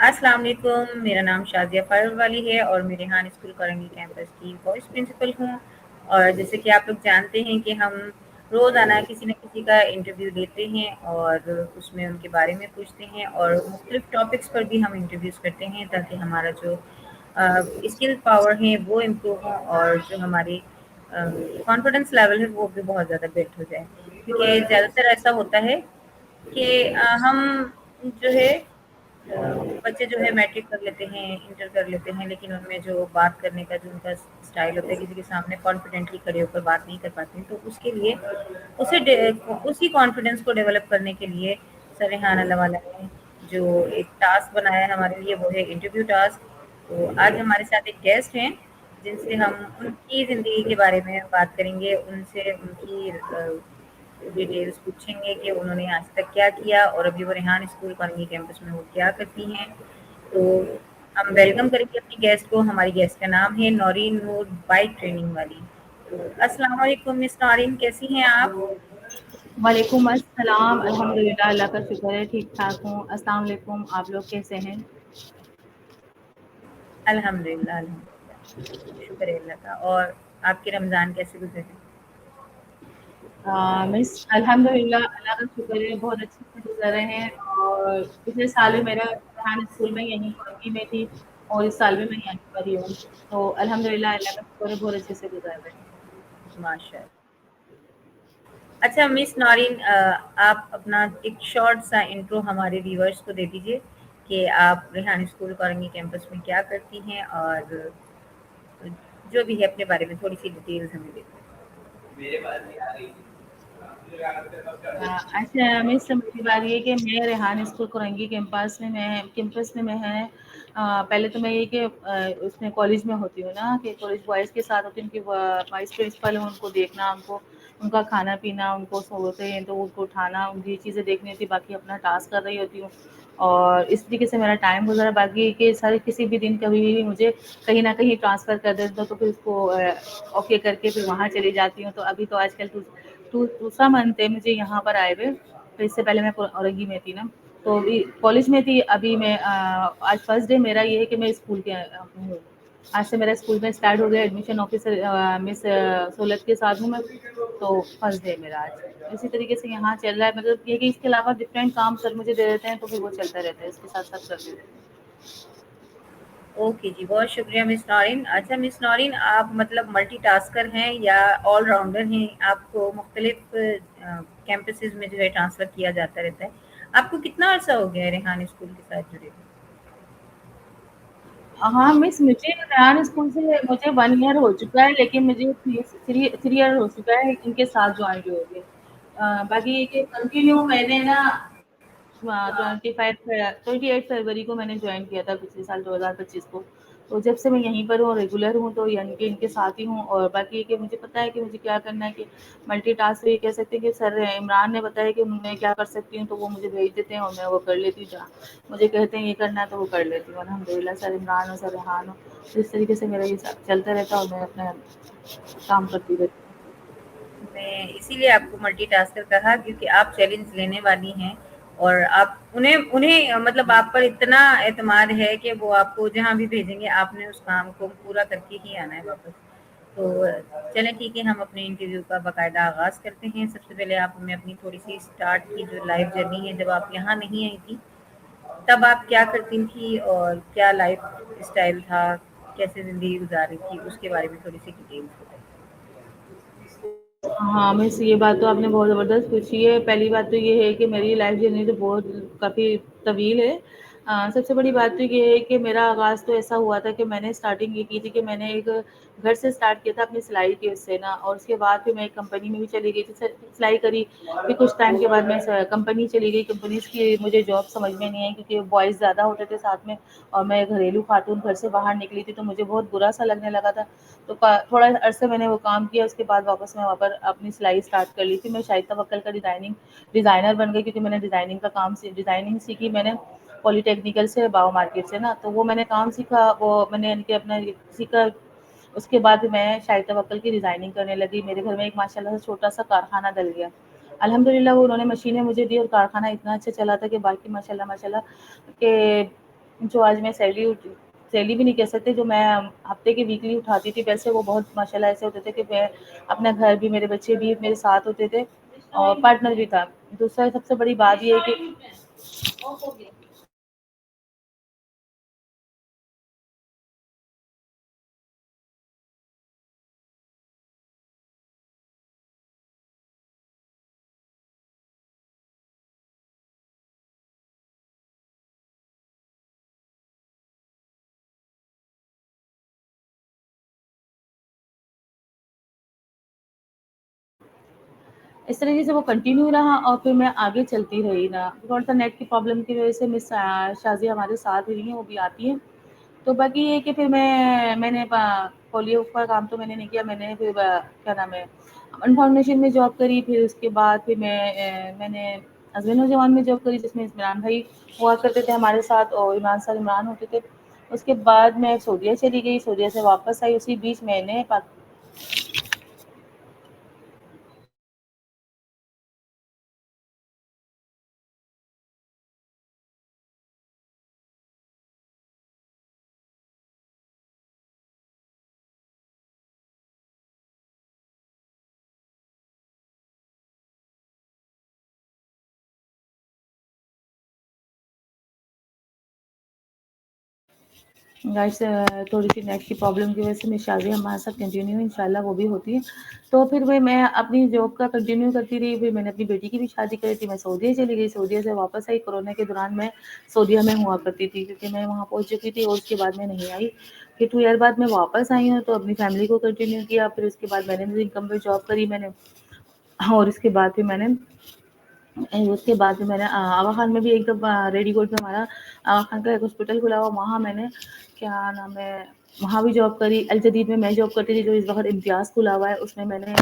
अस्सलाम वालेकुम, मेरा नाम शाज़िया फ़ारूक वाली है और मैं रेहान स्कूल करंगी कैंपस की वाइस प्रिंसिपल हूँ। और जैसे कि आप लोग जानते हैं कि हम रोज़ाना किसी न किसी का इंटरव्यू लेते हैं और उसमें उनके बारे में पूछते हैं और मुख्तलिफ़ टॉपिक्स पर भी हम इंटरव्यूज़ करते हैं ताकि हमारा जो स्किल पावर है वो इम्प्रूव हो और जो हमारी कॉन्फिडेंस लेवल है वो भी बहुत ज़्यादा बिल्ड हो जाए। क्योंकि ज़्यादातर ऐसा होता है कि हम जो है बच्चे जो है मैट्रिक कर लेते हैं, इंटर कर लेते हैं, लेकिन उनमें जो बात करने का जो उनका स्टाइल होता है, किसी के सामने कॉन्फिडेंटली खड़े होकर बात नहीं कर पाते हैं। तो उसके लिए उसी कॉन्फिडेंस को डेवलप करने के लिए सर रेहान अल्लाहवाला ने जो एक टास्क बनाया है हमारे लिए, वो है इंटरव्यू टास्क। तो आज हमारे साथ एक गेस्ट हैं जिनसे हम उनकी ज़िंदगी के बारे में बात करेंगे, उनसे उनकी डिटेल्स पूछेंगे कि उन्होंने आज तक क्या किया और अभी वो रेहान स्कूल कॉलोनी कैंपस में वो क्या करती हैं। तो हम वेलकम करेंगे अपनी गेस्ट को। हमारी गेस्ट का नाम है नौरीन नूर, बाइक ट्रेनिंग वाली। तो अस्सलाम वालेकुम मिस नौरीन, कैसी हैं आप? वालेकुम अस्सलाम। अल्हम्दुलिल्लाह, अल्लाह का शुक्र है, ठीक-ठाक हूँ। अस्सलाम वालेकुम, आप लोग कैसे हैं? अल्हम्दुलिल्लाह अल्हम्दुलिल्लाह, शुक्र है अल्लाह का। और आपके रमज़ान कैसे गुजरे? मिस अल्हम्दुलिल्लाह, अल्लाह का शुक्र है, बहुत अच्छे से गुज़र रहे हैं और पिछले साल भी मेरा इम्तिहान स्कूल में यहीं कॉलोनी में थी और इस साल भी मैं यहीं पर ही हूँ। तो अल्हम्दुलिल्लाह, अल्लाह का शुक्र है, बहुत अच्छे से गुज़र रहे हैं। माशाअल्लाह। अच्छा मिस नौरीन, आप अपना एक शॉर्ट सा इंट्रो हमारे व्यूअर्स को दे दीजिए कि आप रेहान स्कूल कॉलोनी कैंपस में क्या करती हैं और जो भी है अपने बारे में थोड़ी सी डिटेल्स हमें दे दीजिए। अच्छा मिस, मेरी बात ये है कि मैं रेहान स्कूल कोरंगी कैंपस में मैं है। पहले तो मैं ये कि उसमें कॉलेज में होती हूँ ना, कि कॉलेज बॉयज़ के साथ होती हूँ, उनकी वाइस प्रिंसिपल है, उनको देखना, उनको उनका खाना-पीना, उनको सोते हैं तो उनको उठाना, उनकी चीज़ें देखनी होती है, बाकी अपना टास्क कर रही होती हूँ। और इस तरीके से मेरा टाइम गुज़रा। बाकी कि सर किसी भी दिन कभी भी मुझे कहीं न कहीं ट्रांसफ़र कर देते हो तो फिर उसको ओके करके फिर वहाँ चली जाती हूँ। तो अभी तो आजकल दूसरा मंथ है मुझे यहाँ पर आए हुए। तो इससे पहले मैं औरंगी में थी ना, तो अभी कॉलेज में थी। अभी मैं आज फर्स्ट डे मेरा ये है कि मैं स्कूल के हूँ। आज से मेरा स्कूल में स्टार्ट हो गया। एडमिशन ऑफिसर मिस सोलत के साथ हूँ मैं। तो फर्स्ट डे मेरा आज इसी तरीके से यहाँ चल रहा है। मतलब ये कि इसके अलावा डिफरेंट काम सर मुझे दे देते हैं तो फिर वो चलता रहता है, इसके साथ साथ कर देते हैं। ओके जी, बहुत शुक्रिया मिस नौरीन। अच्छा मिस नौरीन, आप मतलब मल्टीटास्कर हैं या ऑलराउंडर हैं? आपको मुख्तलिफ कैंपसेस में जो है ट्रांसफ़र किया जाता रहता है। आपको कितना अर्सा हो गया है रेहान स्कूल के साथ जुड़े हुए? हाँ मिस, मुझे रेहान स्कूल से मुझे 1 ईयर हो चुका है, लेकिन मुझे थ्री ईयर हो चुका है इनके साथ ज्वाइन हुए हुए। बाकी ये कि कंटिन्यू मैंने ना 28 फरवरी को मैंने ज्वाइन किया था, पिछले साल 2025 को। तो जब से मैं यहीं पर हूँ, रेगुलर हूँ, तो यानी कि इनके साथ ही हूँ। और बाकी ये कि मुझे पता है कि मुझे क्या करना है, कि मल्टीटास्क ये कह सकते हैं कि सर इमरान ने बताया कि मैं क्या कर सकती हूँ, तो वो मुझे भेज देते हैं और मैं वो कर लेती हूँ। जहाँ मुझे कहते हैं ये करना है तो वो कर लेती हूँ। अल्हम्दुलिल्लाह, सर इमरान हो, सर रेहान हो, तो इस तरीके से मेरा ये चलता रहता है और मैं अपना काम करती रहती हूँ। मैं इसीलिए आपको मल्टीटास्कर कहा क्योंकि आप चैलेंज लेने वाली हैं और आप उन्हें उन्हें मतलब आप पर इतना एतमाद है कि वो आपको जहाँ भी भेजेंगे आपने उस काम को पूरा करके ही आना है वापस। तो चलें ठीक है, हम अपने इंटरव्यू का बाकायदा आगाज़ करते हैं। सबसे पहले आप हमें अपनी थोड़ी-सी स्टार्ट की जो लाइफ़ जर्नी है, जब आप यहाँ नहीं आई थी, तब आप क्या करती थी और क्या लाइफ़ स्टाइल था, कैसे ज़िंदगी गुज़ार रही थी, उसके बारे में थोड़ी-सी डिटेल्स बताइए। हाँ, मिस ये बात तो आपने बहुत ज़बरदस्त पूछी है। पहली बात तो ये है कि मेरी लाइफ़ जर्नी तो बहुत काफ़ी तवील है। सबसे बड़ी बात तो ये है कि मेरा आगाज़ तो ऐसा हुआ था कि मैंने स्टार्टिंग ये की थी कि मैंने एक घर से स्टार्ट किया था अपनी सिलाई के उससे ना, और उसके बाद फिर मैं एक कंपनी में भी चली गई थी, सिलाई करी। फिर कुछ टाइम के बाद मैं कंपनी चली गई। कंपनीज़ की मुझे जॉब समझ में नहीं आई, क्योंकि बॉयज़ ज़्यादा होते थे साथ में और मैं घरेलू खातून घर से बाहर निकली थी, तो मुझे बहुत बुरा सा लगने लगा था। तो थोड़ा अरसे मैंने वो काम किया। उसके बाद वापस मैं वहाँ पर अपनी सिलाई स्टार्ट कर ली थी। मैं शाइस्ता वक्कल का डिज़ाइनर बन गई, क्योंकि मैंने डिज़ाइनिंग सीखी मैंने पॉलीटेक्निकल से, बाओ मार्केट से ना। तो वो मैंने काम सीखा, वो मैंने यानी कि अपना सीखा। उसके बाद मैं शाइस्ता वक्कल की डिज़ाइनिंग करने लगी। मेरे घर में एक माशाल्लाह से छोटा सा कारखाना डल गया। अल्हम्दुलिल्लाह, वो उन्होंने मशीनें मुझे दी और कारखाना इतना अच्छा चला था कि बाकी माशाल्लाह माशाल्लाह के جو آج میں سیلری بھی نہیں کہہ سکتے، جو میں ہفتے کے ویکلی اٹھاتی تھی پیسے، وہ بہت ماشاء اللہ ایسے ہوتے تھے کہ میں اپنا گھر بھی، میرے بچے بھی میرے ساتھ ہوتے تھے اور پارٹنر بھی تھا۔ دوسرا سب سے بڑی بات یہ ہے کہ اس طریقے سے وہ کنٹینیو رہا اور پھر میں آگے چلتی رہی نا، تھوڑا سا نیٹ کی پرابلم کی وجہ سے مس شازیہ ہمارے ساتھ ہی رہی ہیں، وہ بھی آتی ہیں۔ تو باقی یہ کہ پھر میں نے پولیو کا کام تو میں نے نہیں کیا، میں نے پھر کیا نام ہے انفارمیشن میں جاب کری، پھر اس کے بعد پھر میں نے ہسبینڈ نوجوان میں جاب کری، جس میں عمران بھائی ہوا کرتے تھے ہمارے ساتھ اور ایمان سر عمران ہوتے تھے۔ اس کے بعد میں سعودیہ چلی گئی، سعودیہ سے واپس آئی، اسی بیچ میں نے گائس تھوڑی سی نیٹ کی پرابلم کی وجہ سے میری شادی ہمارے ساتھ کنٹینیو انشاءاللہ وہ بھی ہوتی ہے۔ تو پھر میں اپنی جاب کا کنٹینیو کرتی رہی، پھر میں نے اپنی بیٹی کی بھی شادی کری تھی، میں سعودیہ چلی گئی، سعودیہ سے واپس آئی، کورونا کے دوران میں سعودیہ میں ہوا کرتی تھی کیونکہ میں وہاں پہنچ چکی تھی اور اس کے بعد میں نہیں آئی۔ پھر 2 ایئر بعد میں واپس آئی ہوں تو اپنی فیملی کو کنٹینیو کیا، پھر اس کے بعد میں نے انکم پہ جاب کری میں نے، اور اس کے بعد پھر میں نے آغا خان میں بھی ایک دفعہ ریڈی کوڈ میں ہمارا آغا خان کا ایک ہاسپٹل کھلا ہوا، وہاں میں نے کیا نام ہے وہاں بھی جاب کری۔ الجدید میں جاب کرتی تھی جو اس وقت امتیاز کھلا ہوا ہے، اس میں میں نے